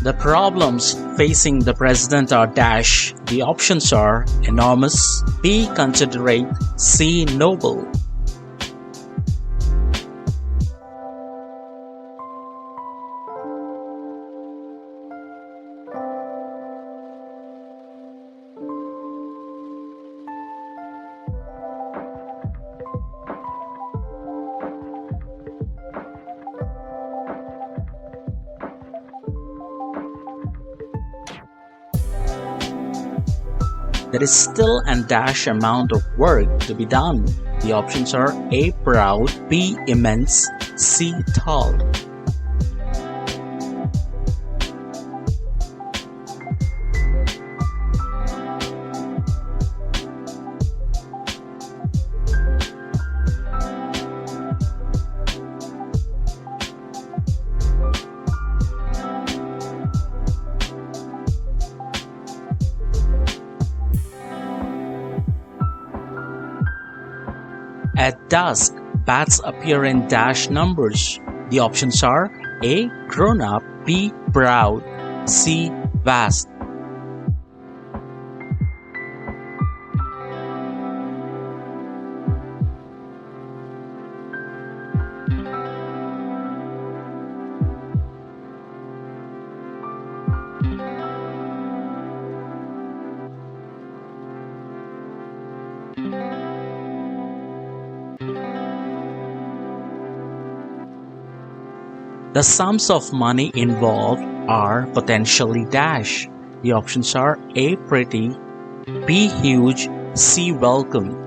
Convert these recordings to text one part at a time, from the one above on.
The problems facing the president are dash. The options are enormous, B. considerate, C. noble. There is still a dash amount of work to be done. The options are A. proud, B. immense, C. tall. At dusk, bats appear in dash numbers. The options are A. grown up, B. proud, C. vast. The sums of money involved are potentially dash. The options are A. pretty, B. huge, C. welcome.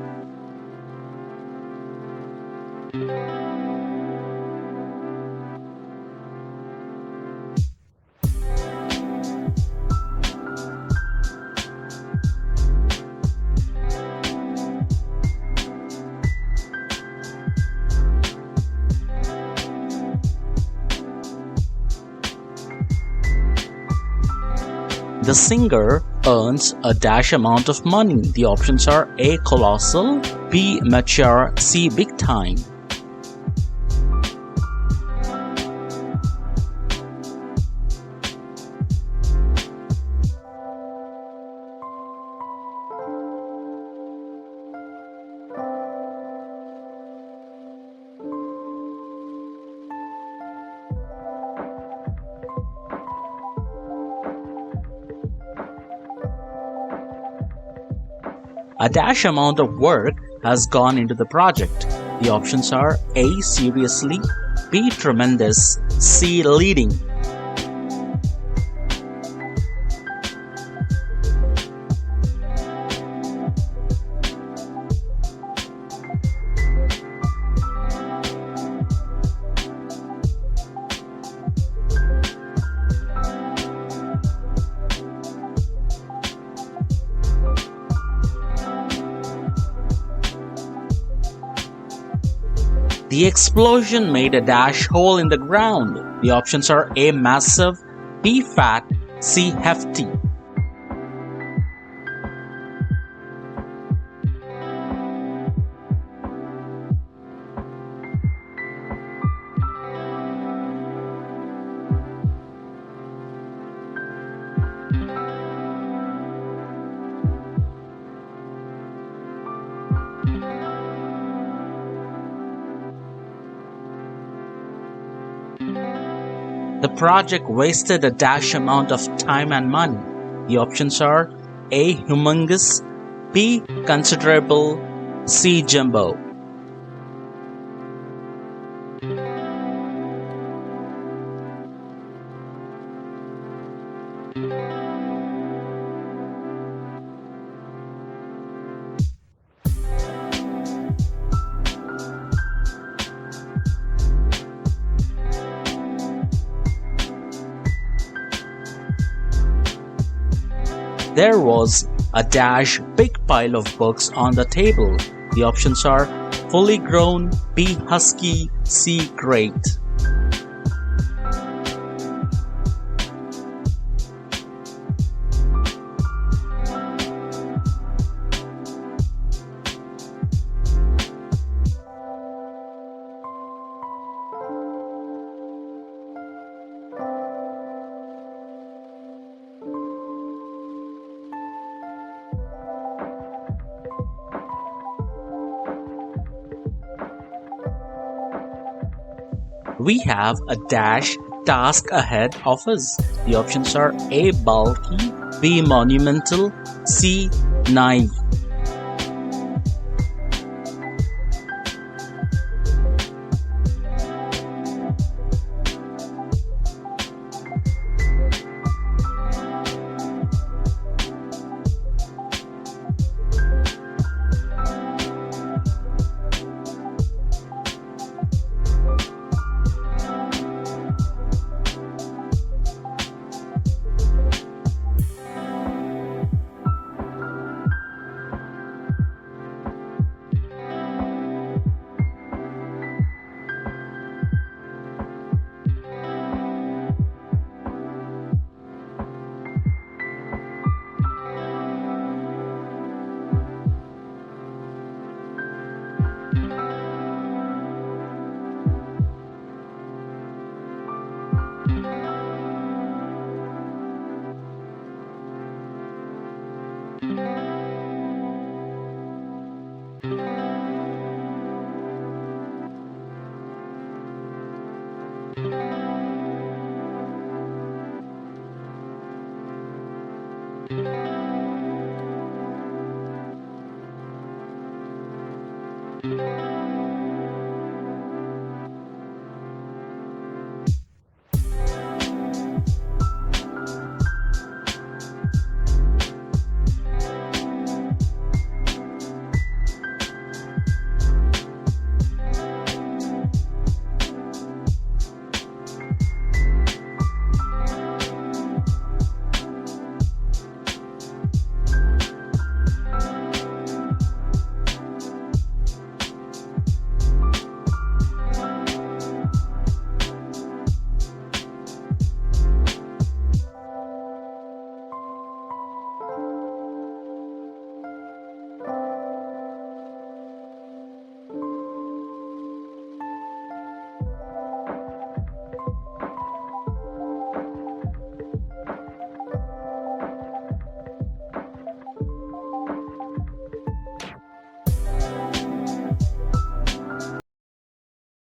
The singer earns a dash amount of money. The options are A. colossal, B. mature, C. big time. A dash amount of work has gone into the project. The options are A. seriously, B. tremendous, C. leading. The explosion made a dash hole in the ground. The options are A. massive, B. fat, C. hefty. The project wasted a dash amount of time and money. The options are A. humongous, B. considerable, C. jumbo. There was a dash big pile of books on the table. The options are fully grown, B. husky, C. great. We have a dash task ahead of us. The options are A. Bulky, B. Monumental, C. Naive.